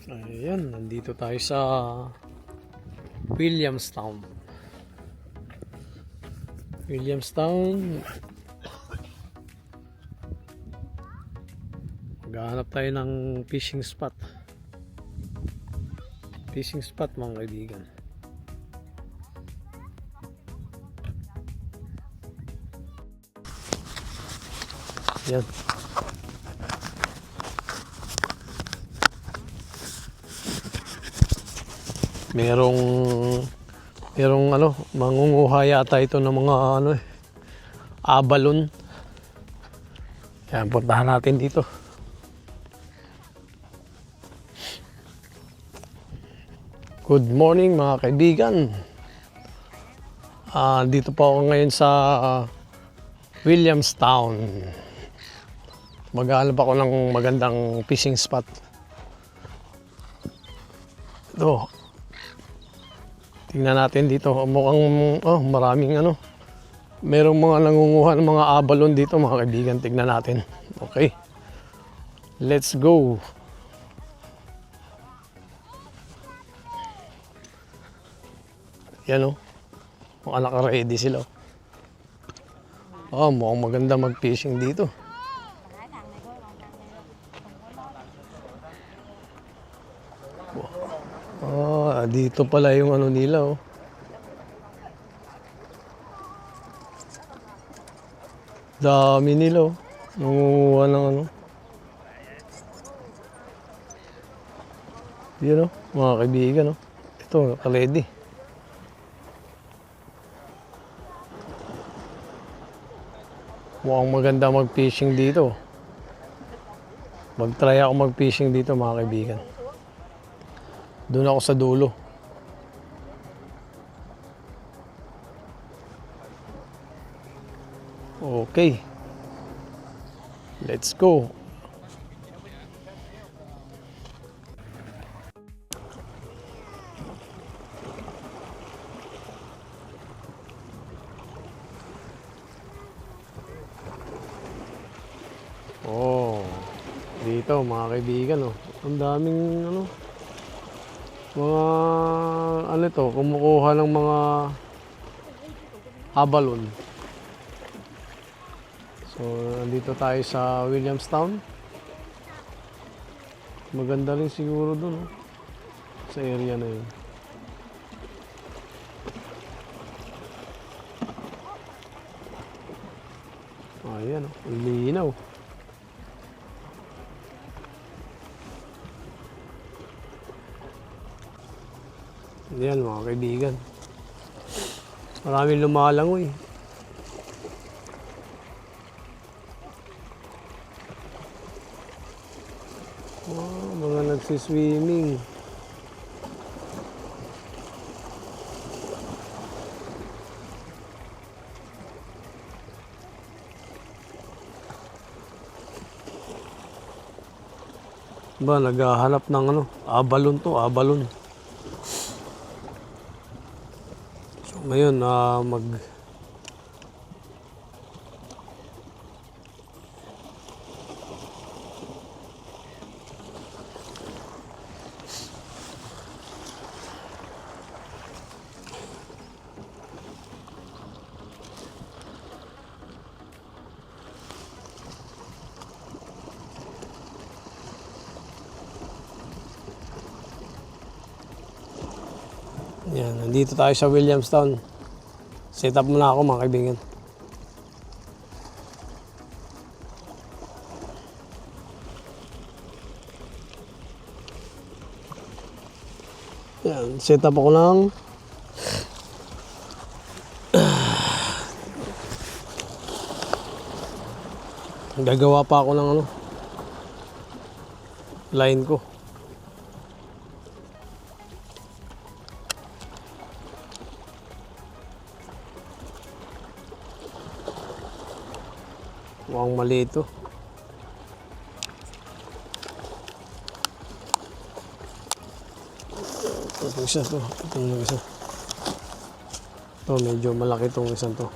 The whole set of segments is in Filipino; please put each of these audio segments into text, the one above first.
Ayan, nandito tayo sa Williamstown. Maghahanap tayo ng fishing spot. Mga kaibigan. Yan. Merong mangunguha yata ito ng mga abalon. Yan, puntahan natin dito. Good morning mga kaibigan. Dito po ako ngayon sa Williamstown. Maghahanap ako ng magandang fishing spot. Ito. Tingnan natin dito. Mukhang maraming merong mga nangunguha ng mga abalon dito mga kaibigan. Tingnan natin. Okay. Let's go. Yan mga naka-ready sila. Mukhang maganda mag-fishing dito. Dito pala yung nila. Dami nila. Nangunguha ng Yan mga kaibigan. Ito, naka-ready. Mukhang maganda mag-fishing dito. Mag-try ako mag-fishing dito mga kaibigan. Doon ako sa dulo. Okay. Let's go. Dito mga kaibigan, ang daming mga kumukuha ng mga abalon. So nandito tayo sa Williamstown. Maganda rin siguro doon sa area na yun. Ayan, linaw. Yan mga kaibigan. Maraming lumalangoy. Mga nagsiswimming. Naghahanap ng abalon. Ngayon, yan, nandito tayo sa Williamstown. Set up muna ako mga kaibigan. Yan, set up ako lang. Gagawa pa ako ng line ko. Mukhang mali ito. Itong isa to. Itong isa. Ito, medyo malaki itong isang to.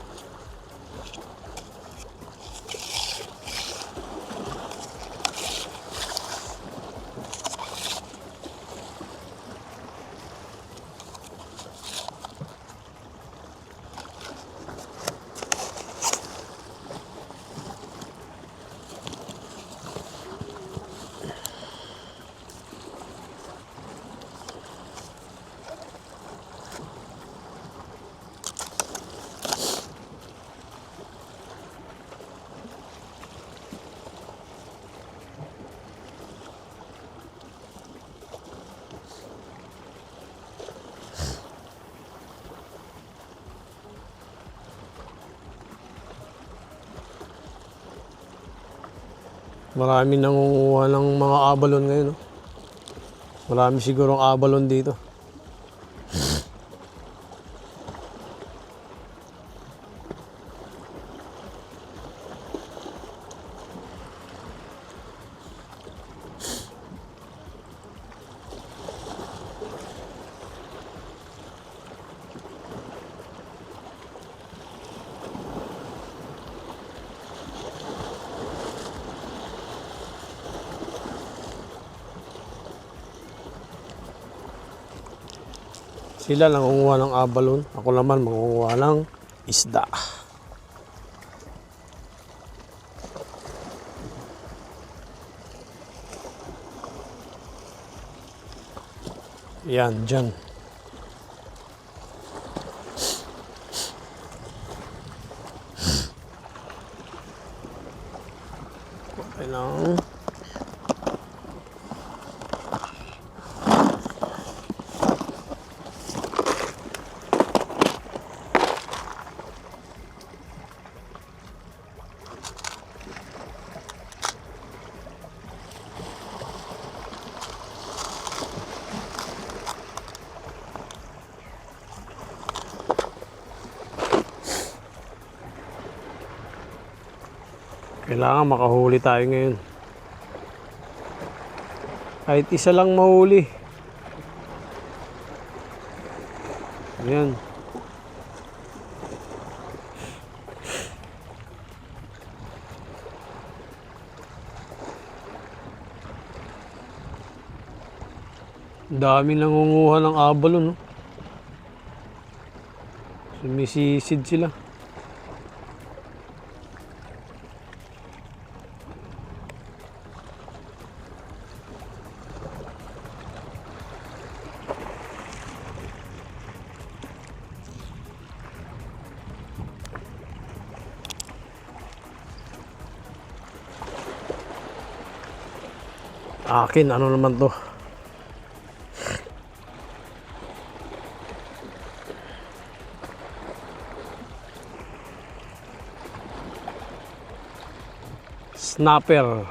Marami nangunguha ng mga abalon ngayon. No? Marami sigurong abalon dito. Sila nangunguha ng abalon. Ako naman mangunguha ng isda. Yan, dyan. Okay lang. Kailangan makahuli tayo ngayon. Kahit isa lang mahuli. Ayan. Dami nangunguha ng abalon, no? Sumisisid sila. Akin, ano naman to? Snapper.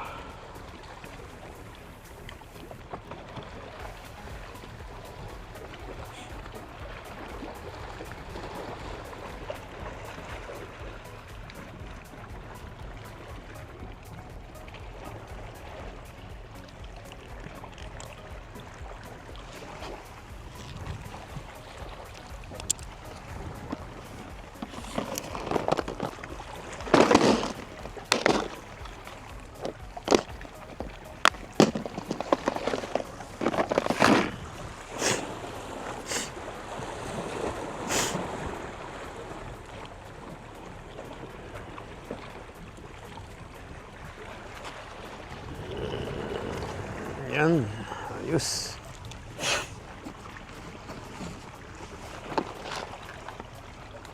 Yan, ayos.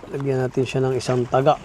Lagyan natin siya ng isang taga.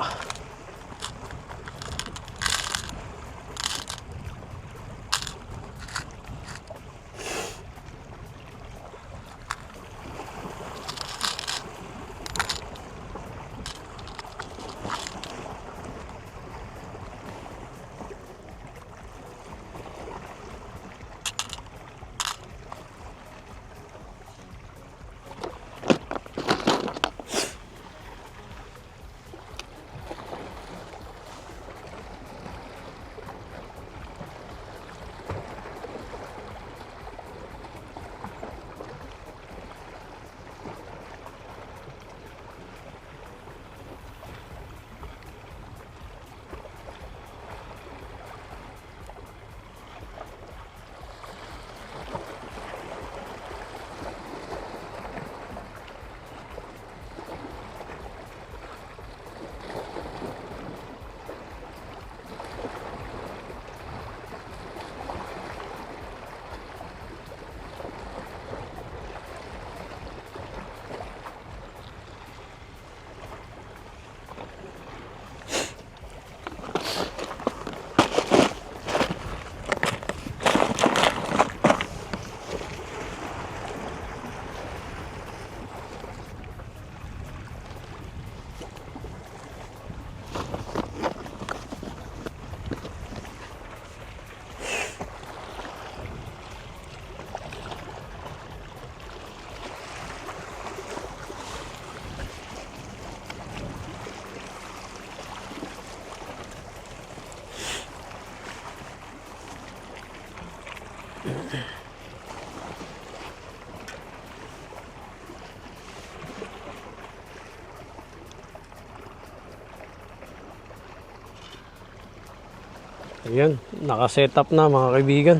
Ayan, naka-setup na mga kaibigan.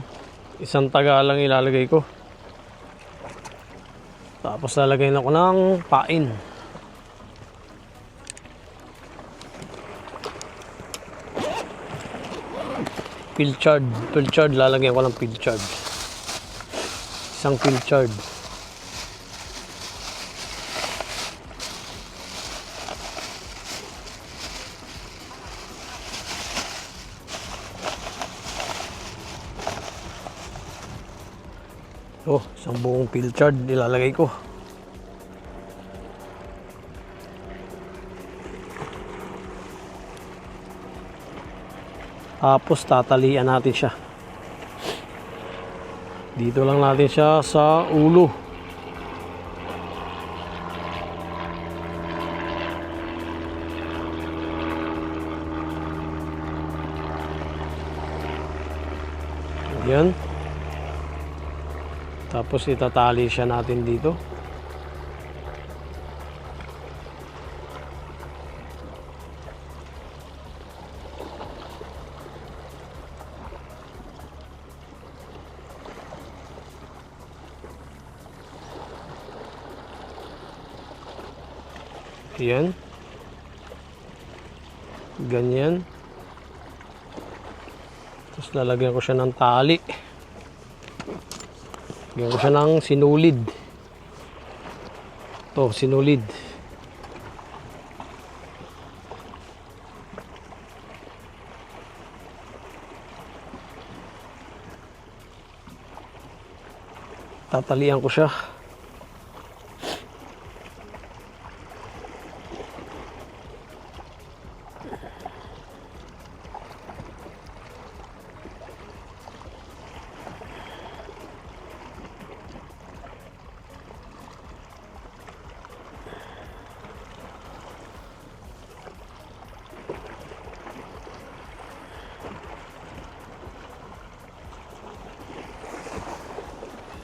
Isang taga lang ilalagay ko. Tapos lalagay na ko ng pain. Pilchard lalagyan ko ng pilchard. Isang pilchard. Oh, isang buong pilchard ilalagay ko. Tapos tatalian natin siya. Dito lang natin siya sa ulo. Ayan. Tapos itatali siya natin dito. Ayan. Ganyan. Tapos lalagyan ko siya ng tali. Lagyan ko siya ng sinulid. Ito, sinulid. Tatalian ko siya.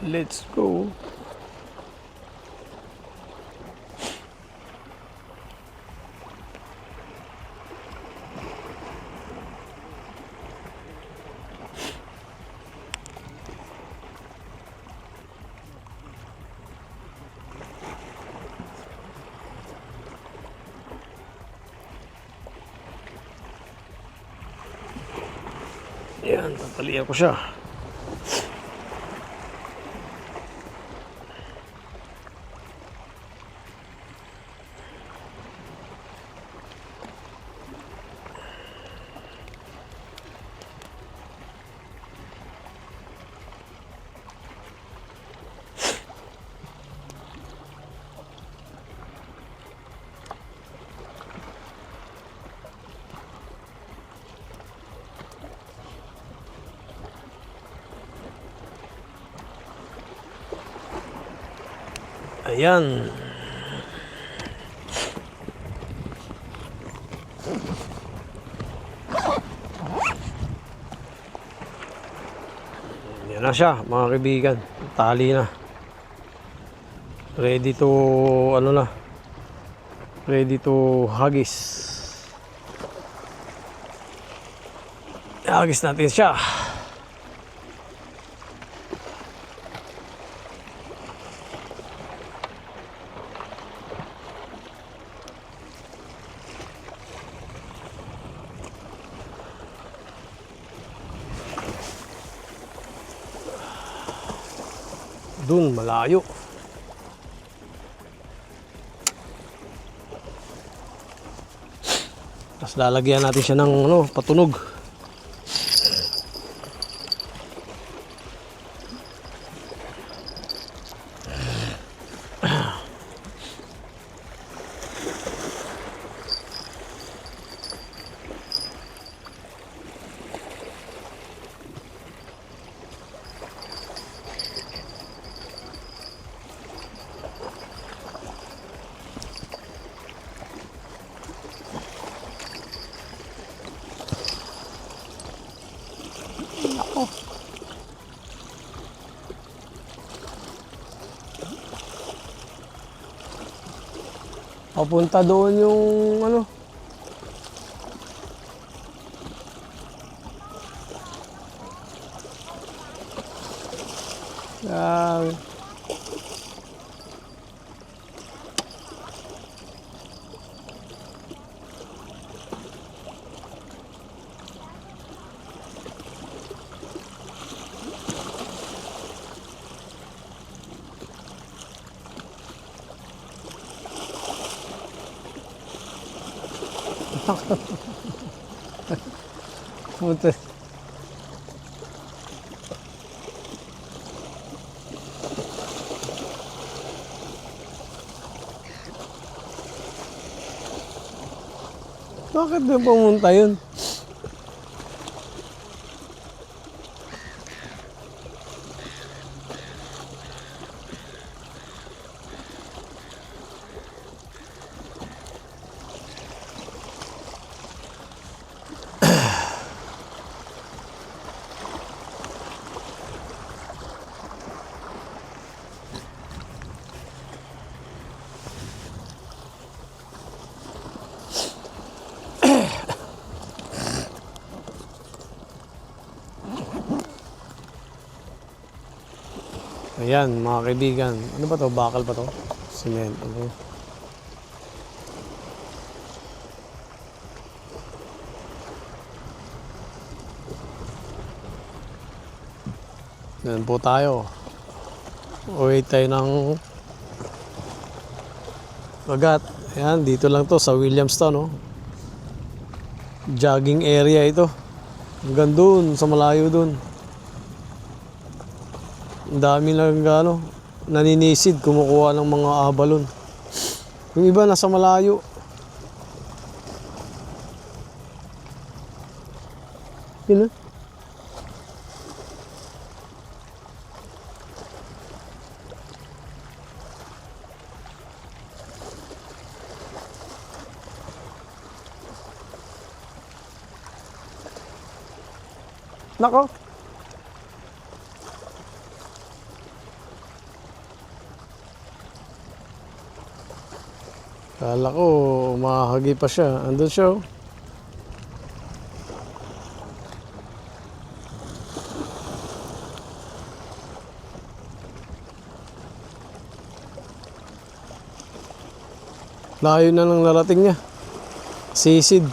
Let's go. Yan, tatalian ko siya. Ayan. Yan na siya, mga kaibigan. Tali na. Ready to, ano na. Ready to hagis. Hagis natin siya. Dun, malayo. Tapos lalagyan natin siya ng ano, patunog. Papunta doon yung ano. Ah, puta. Bakit doon pumunta yun? Ayan, mga kaibigan. Ano ba to? Bakal pa to? Cement. Ano? Yan po tayo. Uwi tayo ng Bagat. Ayan, dito lang to sa Williamstown. Oh. Jogging area ito. Hanggang doon, sa malayo doon. Ang dami lang naninisid, kumukuha ng mga abalon. Yung iba nasa malayo. Yun. Nako. Kala ko, mahagi pa siya. Andun siya. Oh. Layo na lang narating niya. Sisid.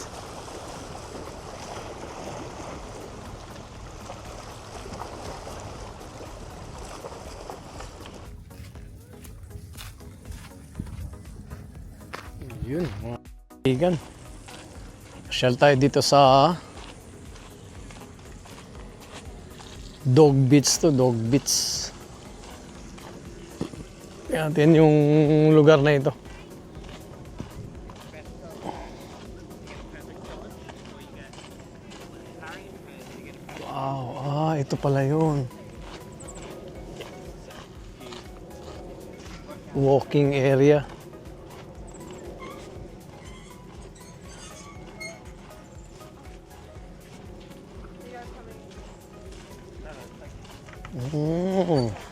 Yun, mga kaibigan. Pasyal tayo dito sa Dog Beach to, Dog Beach. Yan natin yung lugar na ito. Wow, ito pala yun. Walking area. Mm.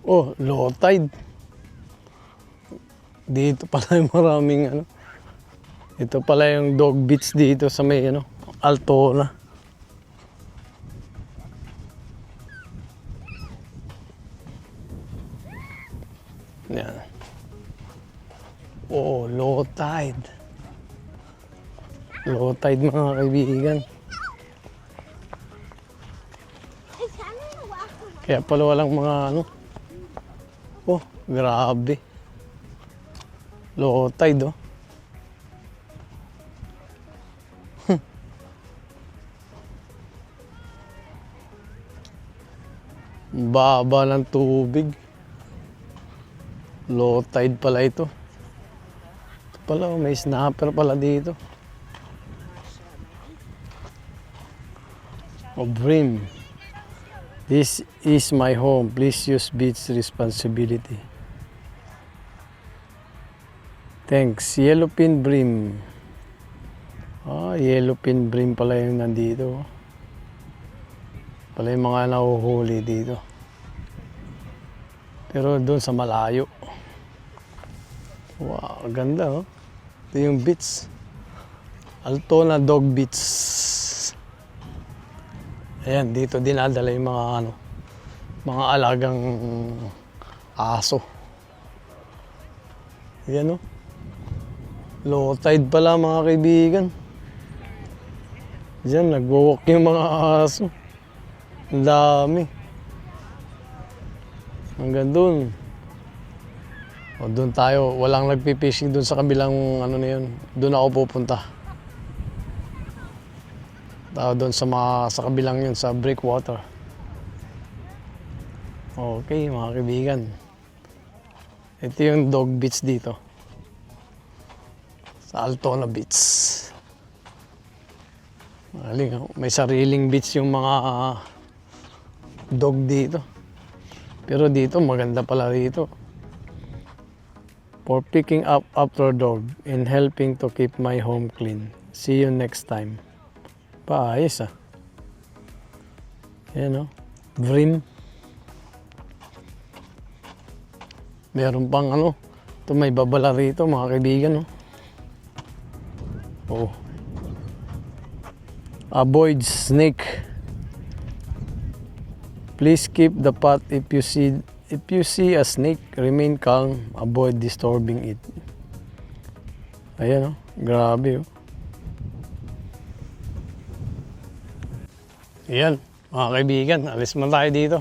Oh, low tide. Dito pala yung maraming Ito pala yung Dog Beach dito sa may Altona. Yan. Oh, low tide. Low tide mga kaibigan. Kaya pala walang mga Oh, grabe. Low tide, oh. Baba ng tubig. Low tide pala ito. Ito pala, may snapper pala dito. O brim. This is my home. Please use beach responsibility. Thanks. Yellowfin bream. Yellowfin bream pala yung nandito. Pala yung mga nahuhuli dito. Pero doon sa malayo. Wow, ganda oh. Ito yung beach. Altona Dog Beach. Ayan, dito dinadala yung mga alagang aso. Ayan oh. Low tide pala mga kaibigan. Diyan, nagwo-walk yung mga aso. Ang dami. Hanggang doon. O doon tayo, walang nagpipishing doon sa kabilang ano na yun. Doon ako pupunta. Tao doon sa kabilang yun, sa breakwater. Okay mga kaibigan. Ito yung dog beach dito. Sa Altona Beach. May sariling beach yung mga dog dito. Pero dito, maganda pala dito. For picking up after dog and helping to keep my home clean. See you next time. Paayos ah. Ayan o. Bream. Meron pang ano. Ito may babala rito mga kaibigan o. Oh. Avoid snake. Please keep the pot if you see a snake, remain calm, avoid disturbing it. Ayan oh, grabe oh. Ayan, mga kaibigan, alis man tayo dito.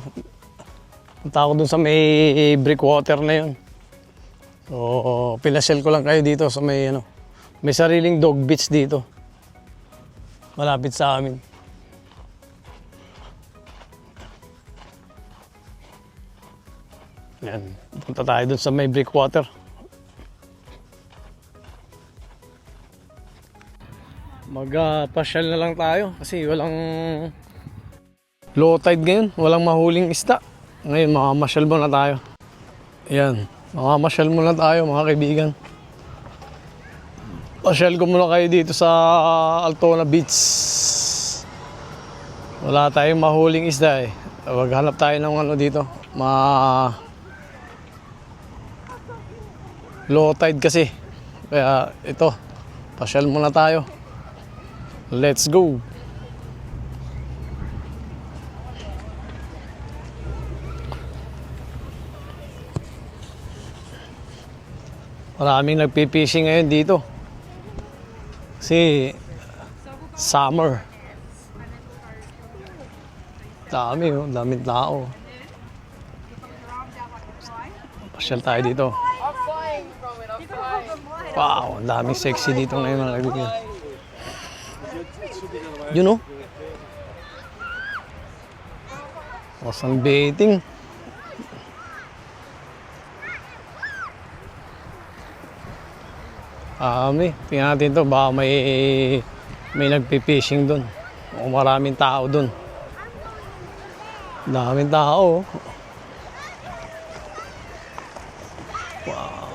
Punta ako dun sa may breakwater na yun. So, pinasyal ko lang kayo dito sa may may sariling dog beach dito. Malapit sa amin. Yan. Punta tayo dun sa may breakwater. Magpasyal na lang tayo kasi walang low tide ngayon. Walang mahuling isda. Ngayon, makamasyal muna tayo. Yan. Makamasyal muna tayo mga kaibigan. Pasyal ko muna kayo dito sa Altona Beach. Wala tayong mahuling isda eh. Maghanap tayo ng ano dito. Low tide kasi. Kaya ito, pasyal muna tayo. Let's go! Maraming nagpipishing ngayon dito. Kasi summer. Dami oh, daming tao. Pasyal tayo dito. Wow, ang daming sexy dito ngayon mga kaibigan. You know? Sunbathing. Tingnan natin to, baka may nagpipishing doon. O maraming tao doon. Daming tao. Wow.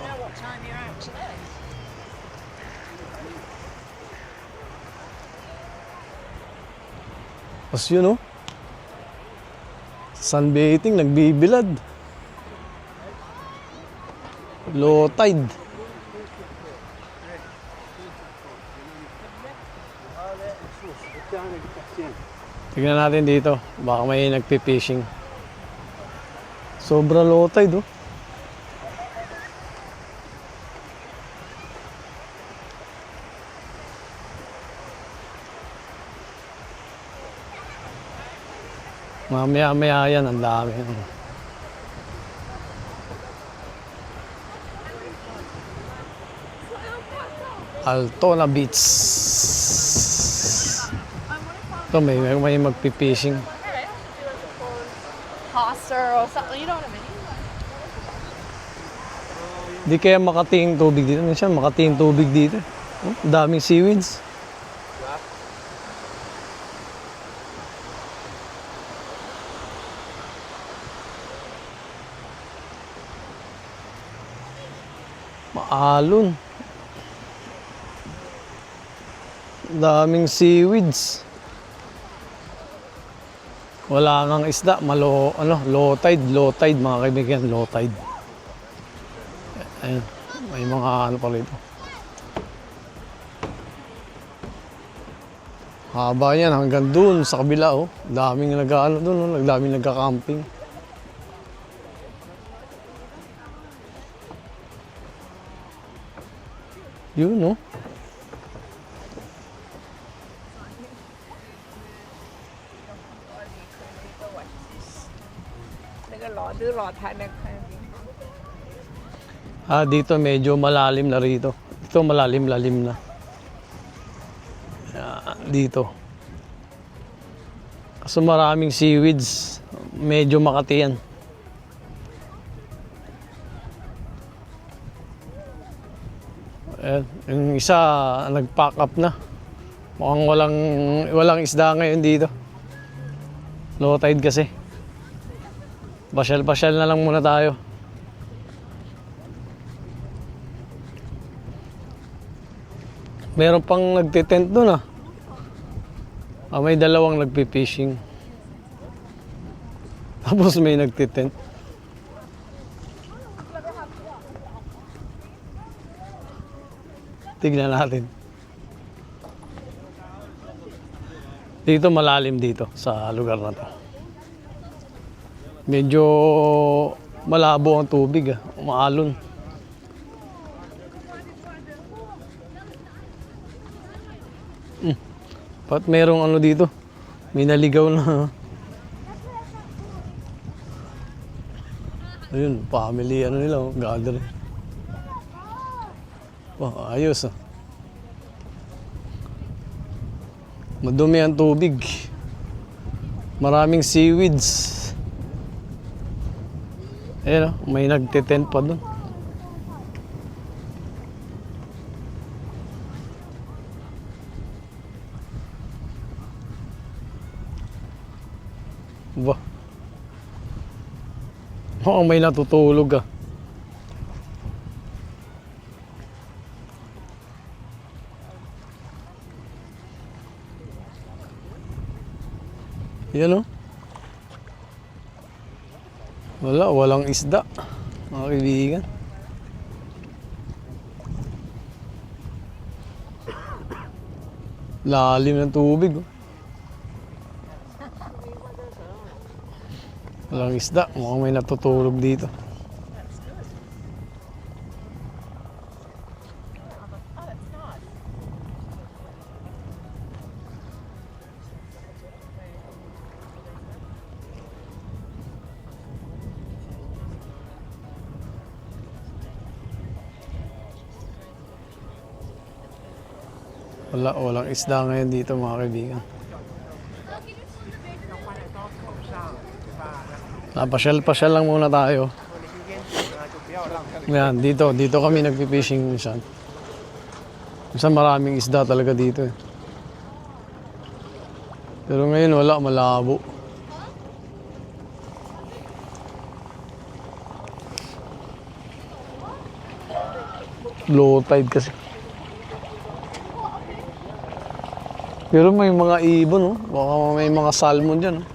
Tapos yun sunbathing, nagbibilad. Low tide. Tignan natin dito, baka may nagpipishing. Sobra low tide Mamaya-maya yan, ang dami. Altona Beach. Ito, may magpipishing. Toster or something, you know what I mean? Di kaya makatingin tubig dito. Minsan makatingin tubig dito. Oh, daming seaweeds. Maalon. Daming seaweeds. Wala nang isda, low tide mga kaibigan, low tide. Ayun, may mga ano pa rito. Haba yan hanggang dun sa kabila oh. Daming nag-ano dun, oh. Daming nagka-camping. Yun oh. Dito medyo malalim na rito. Ito malalim-lalim na. Dito. Kaso maraming seaweeds. Medyo makati yan. Yung isa nag-pack up na. Mukhang walang isda ngayon dito. Low tide kasi. Pasyal-pasyal na lang muna tayo. Meron pang nagtitent doon ah. May dalawang nagpi-fishing. Tapos may nagtitent. Tignan natin. Dito malalim dito sa lugar na to. Medyo malabo ang tubig ah. Umaalon. Pat merong ano dito. May naligaw na. Ayun, family ano nila, oh, gathering. Wow, ayos ah. Madumi ang tubig. Maraming seaweeds. Ayun, oh, may nagtitent pa doon. Ba. Oo, may natutulog ah. Yan oh. Walang isda. Mga kaibigan. Lalim ng tubig oh. Walang isda. Mukhang may natutulog dito. Walang isda ngayon dito mga kaibigan. Pasyal-pasyal lang muna tayo. Yan, dito kami nagpi-fishing minsan. Minsan maraming isda talaga dito eh. Pero ngayon wala, malabo. Low tide kasi. Pero may mga ibon oh. Baka may mga salmon dyan oh.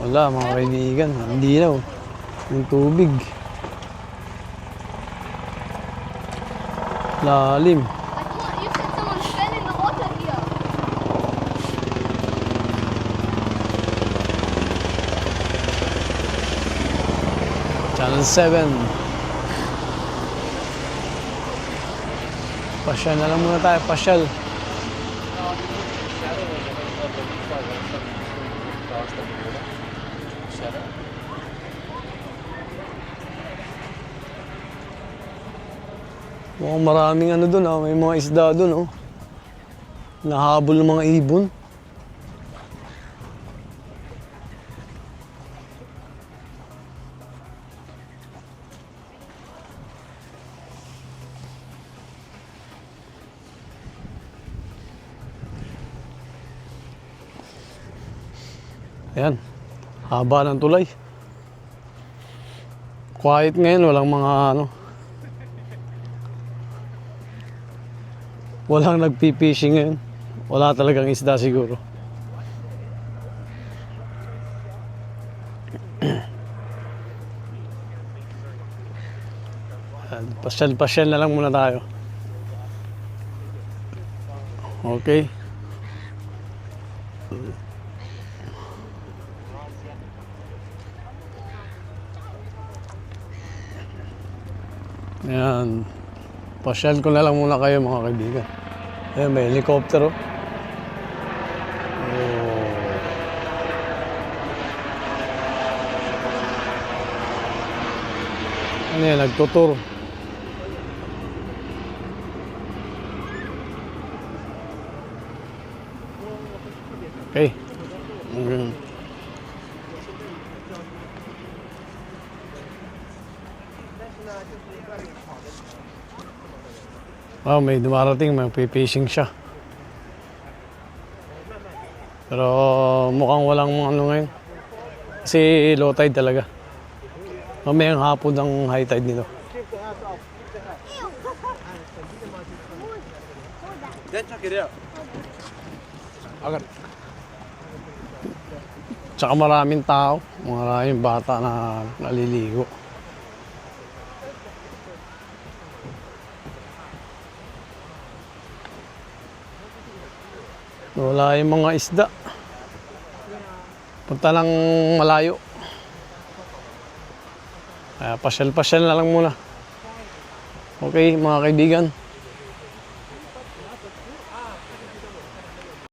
Wala mga kaibigan, hindi na oh. Yung tubig. Lalim. You said someone fell in the water here. Channel 7. Pasyal na lang muna tayo, pasyal. Mukhang maraming ano dun ah, may mga isda dun oh. Nahabol ng mga ibon. Ayan, haba ng tulay. Quiet ngayon, walang mga ano. Walang nagpipishing ngayon. Wala talagang isda siguro. Pasyal-pasyal na lang muna tayo. Okay. Ayan. Pasyal ko na lang muna kayo mga kaibigan. Ayan, may helicopter oh. Ano yan, nagtutur. Okay. Wow, may dumarating, may pipishing siya. Pero mukhang walang ano ngayon. Kasi low tide talaga. Mamayang hapon ang high tide nito. Tsaka maraming tao, maraming bata na naliligo. Wala yung mga isda. Punta lang malayo. Kaya pasyal-pasyal na lang muna. Okay mga kaibigan.